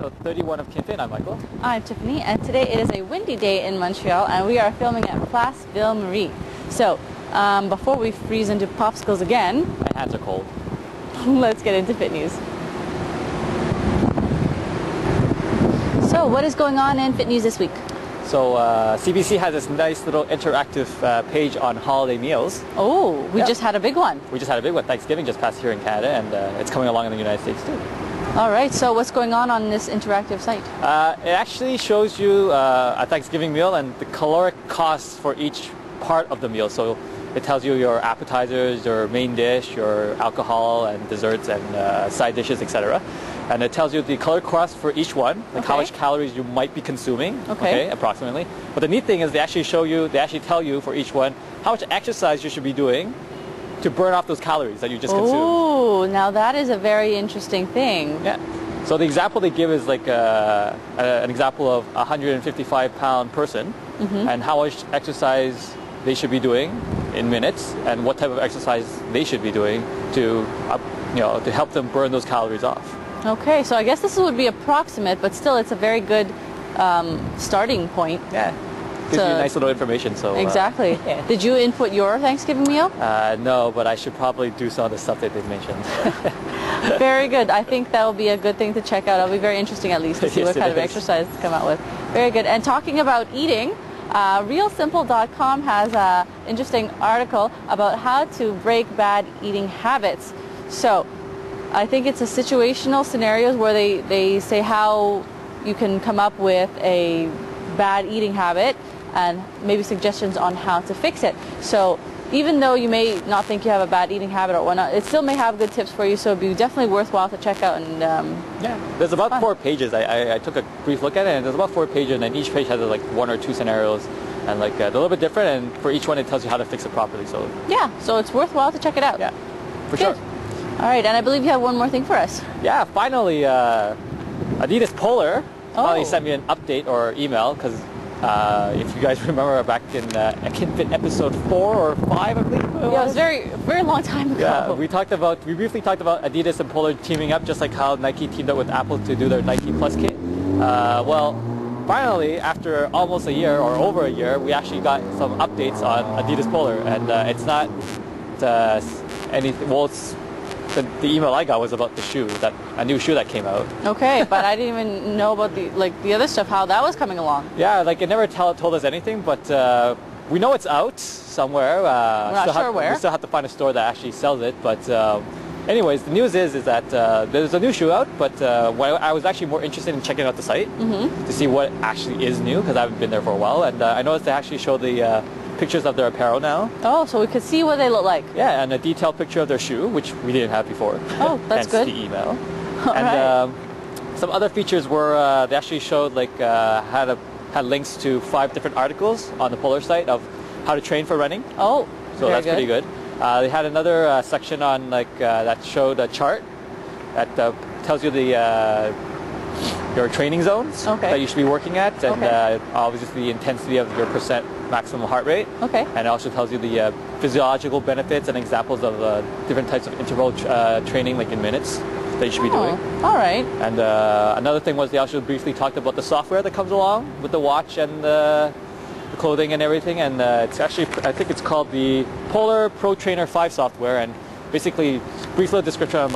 episode 31 of KinFit. I'm Michael. I'm Tiffany, and today it is a windy day in Montreal, and we are filming at Place Ville Marie. So, before we freeze into popsicles again, My hands are cold. let's get into Fit News. So, what is going on in Fit News this week? So, CBC has this nice little interactive page on holiday meals. Oh, we just had a big one. We just had a big one. Thanksgiving just passed here in Canada, and it's coming along in the United States too. All right, so what's going on this interactive site? It actually shows you a Thanksgiving meal and the caloric costs for each part of the meal. So it tells you your appetizers, your main dish, your alcohol and desserts and side dishes, etc. And it tells you the caloric cost for each one, like how much calories you might be consuming, approximately. But the neat thing is they actually tell you for each one how much exercise you should be doing to burn off those calories that you just consumed. Oh, now that is a very interesting thing. Yeah. So the example they give is like an example of a 155-pound person and how much exercise they should be doing in minutes and what type of exercise they should be doing to help them burn those calories off. Okay, so I guess this would be approximate, but still it's a very good starting point. Yeah. Gives you nice little information. So exactly. Did you input your Thanksgiving meal? No, but I should probably do some of the stuff that they've mentioned. Very good. I think that will be a good thing to check out. It'll be very interesting at least to see what kind of exercise to come out with. Very good. And talking about eating, realsimple.com has an interesting article about how to break bad eating habits. So I think it's a situational scenarios where they say how you can come up with a bad eating habit and maybe suggestions on how to fix it. So even though you may not think you have a bad eating habit or whatnot, it still may have good tips for you, so it'd be definitely worthwhile to check out. And there's about 4 pages. I took a brief look at it, and there's about 4 pages, and then each page has like 1 or 2 scenarios, and like they're a little bit different, and for each one it tells you how to fix it properly. So yeah, so it's worthwhile to check it out. Yeah, for sure. All right, and I believe you have one more thing for us. Yeah, finally, Adidas Polar finally sent me an update or email, because if you guys remember back in KinFit episode 4 or 5, I believe it was. Yeah, it was very long time ago. Yeah, we briefly talked about Adidas and Polar teaming up, just like how Nike teamed up with Apple to do their Nike Plus kit. Well, finally, after almost a year or over a year, we actually got some updates on Adidas Polar, and it's not anything. Well, the email I got was about the shoe, a new shoe that came out. Okay, but I didn't even know about the other stuff, how that was coming along. Yeah, like it never told us anything, but we know it's out somewhere. We're not sure where. We still have to find a store that actually sells it. But anyways, the news is that there's a new shoe out, but I was actually more interested in checking out the site to see what actually is new, because I haven't been there for a while, and I noticed they actually show the pictures of their apparel now. Oh, so we could see what they look like. Yeah, and a detailed picture of their shoe, which we didn't have before. Oh, that's good. The email. And some other features were they actually showed had links to 5 different articles on the Polar site of how to train for running. Oh, so that's pretty good. They had another section on that showed a chart that tells you your training zones that you should be working at, and obviously the intensity of your % maximum heart rate. Okay. And it also tells you the physiological benefits and examples of different types of interval training, like in minutes, that you should be doing. All right. And another thing was they also briefly talked about the software that comes along with the watch and the clothing and everything. And it's actually, I think it's called the Polar Pro Trainer 5 software. And basically, brief little description on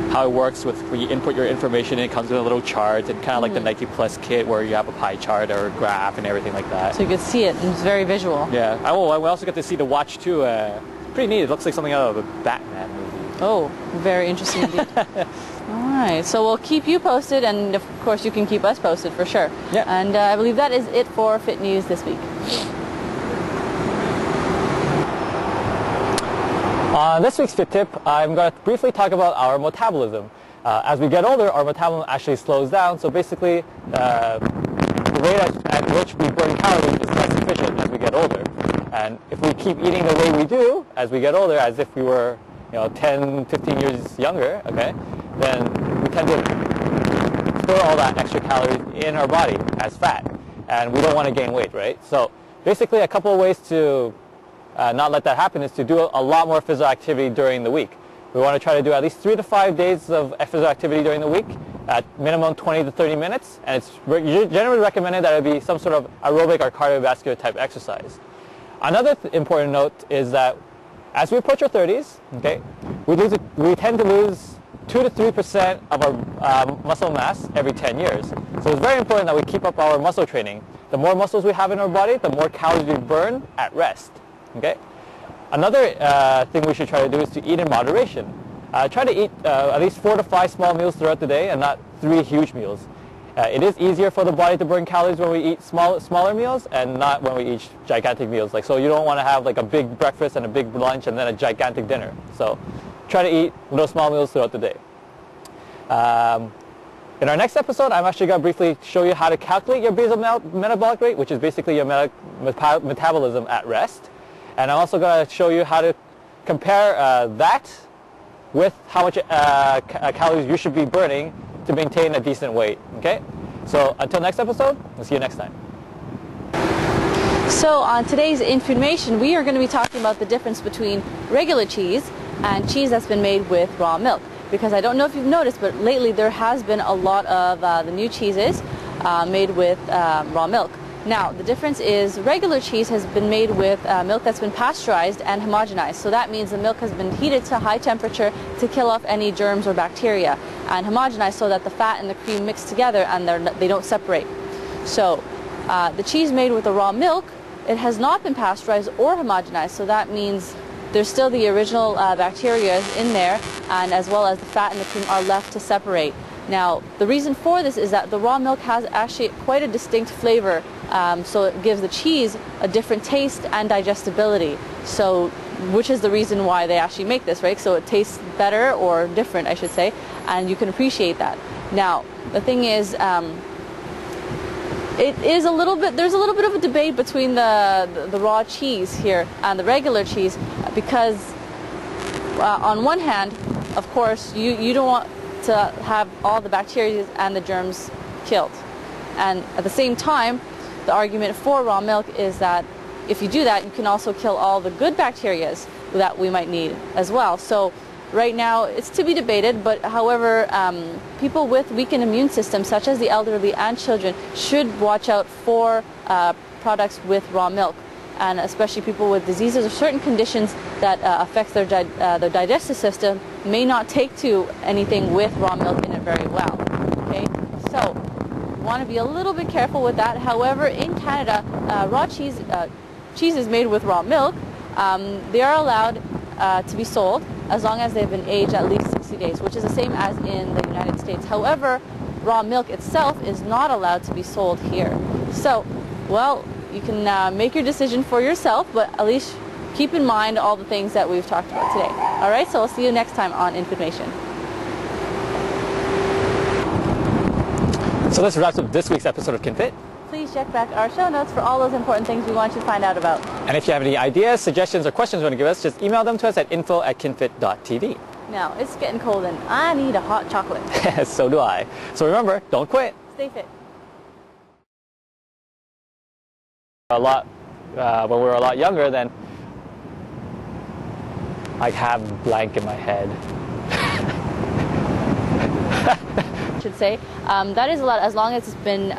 how it works with when you input your information, and it comes with a little chart, and kind of like the Nike Plus kit where you have a pie chart or a graph and everything like that. So you could see it, and it's very visual. Yeah. I also got to see the watch too. Pretty neat. It looks like something out of a Batman movie. Oh, very interesting indeed. All right. So we'll keep you posted, and of course you can keep us posted for sure. Yeah. And I believe that is it for Fit News this week. On this week's Fit Tip, I'm going to briefly talk about our metabolism. As we get older, our metabolism actually slows down, so basically the rate at which we burn calories is less efficient as we get older. And if we keep eating the way we do as we get older, as if we were 10, 15 years younger, then we tend to store all that extra calories in our body as fat, and we don't want to gain weight, right? So basically a couple of ways to not let that happen is to do a lot more physical activity during the week. We want to try to do at least 3 to 5 days of physical activity during the week, at minimum 20 to 30 minutes, and it's generally recommended that it be some sort of aerobic or cardiovascular type exercise. Another important note is that as we approach our 30s, okay, we tend to lose 2 to 3% of our muscle mass every 10 years. So it's very important that we keep up our muscle training. The more muscles we have in our body, the more calories we burn at rest. Okay? Another thing we should try to do is to eat in moderation. Try to eat at least 4 to 5 small meals throughout the day and not 3 huge meals. It is easier for the body to burn calories when we eat smaller meals and not when we eat gigantic meals. So you don't want to have like a big breakfast and a big lunch and then a gigantic dinner. So try to eat little small meals throughout the day. In our next episode, I'm actually going to briefly show you how to calculate your basal metabolic rate, which is basically your metabolism at rest. And I'm also going to show you how to compare that with how much calories you should be burning to maintain a decent weight. Okay? So until next episode, we'll see you next time. So on today's information, we are going to be talking about the difference between regular cheese and cheese that's been made with raw milk. Because I don't know if you've noticed, but lately there has been a lot of the new cheeses made with raw milk. Now, the difference is regular cheese has been made with milk that's been pasteurized and homogenized. So that means the milk has been heated to high temperature to kill off any germs or bacteria, and homogenized so that the fat and the cream mix together and they don't separate. So the cheese made with the raw milk, it has not been pasteurized or homogenized, so that means there's still the original bacteria in there, and as well as the fat and the cream are left to separate. Now, the reason for this is that the raw milk has actually quite a distinct flavor, so it gives the cheese a different taste and digestibility. So, which is the reason why they actually make this, right? So it tastes better, or different, I should say, and you can appreciate that. Now, the thing is, there's a little bit of a debate between the raw cheese here and the regular cheese, because on one hand, of course, you don't want to have all the bacteria and the germs killed, and at the same time, the argument for raw milk is that if you do that, you can also kill all the good bacteria that we might need as well. So right now, it's to be debated, but however, people with weakened immune systems, such as the elderly and children, should watch out for products with raw milk, and especially people with diseases or certain conditions that affects their digestive system may not take to anything with raw milk in it very well. Okay, so want to be a little bit careful with that. However, in Canada, raw cheeses made with raw milk, they are allowed to be sold as long as they've been aged at least 60 days, which is the same as in the United States. However, raw milk itself is not allowed to be sold here. So, well, you can make your decision for yourself, but at least keep in mind all the things that we've talked about today. All right, so we'll see you next time on Information. So this wraps up this week's episode of KinFit. Please check back our show notes for all those important things we want you to find out about. And if you have any ideas, suggestions, or questions you want to give us, just email them to us at info@kinfit.tv. Now, it's getting cold and I need a hot chocolate. So do I. So remember, don't quit. Stay fit. When we were a lot younger, then I have blank in my head. Should say that is a lot, as long as it's been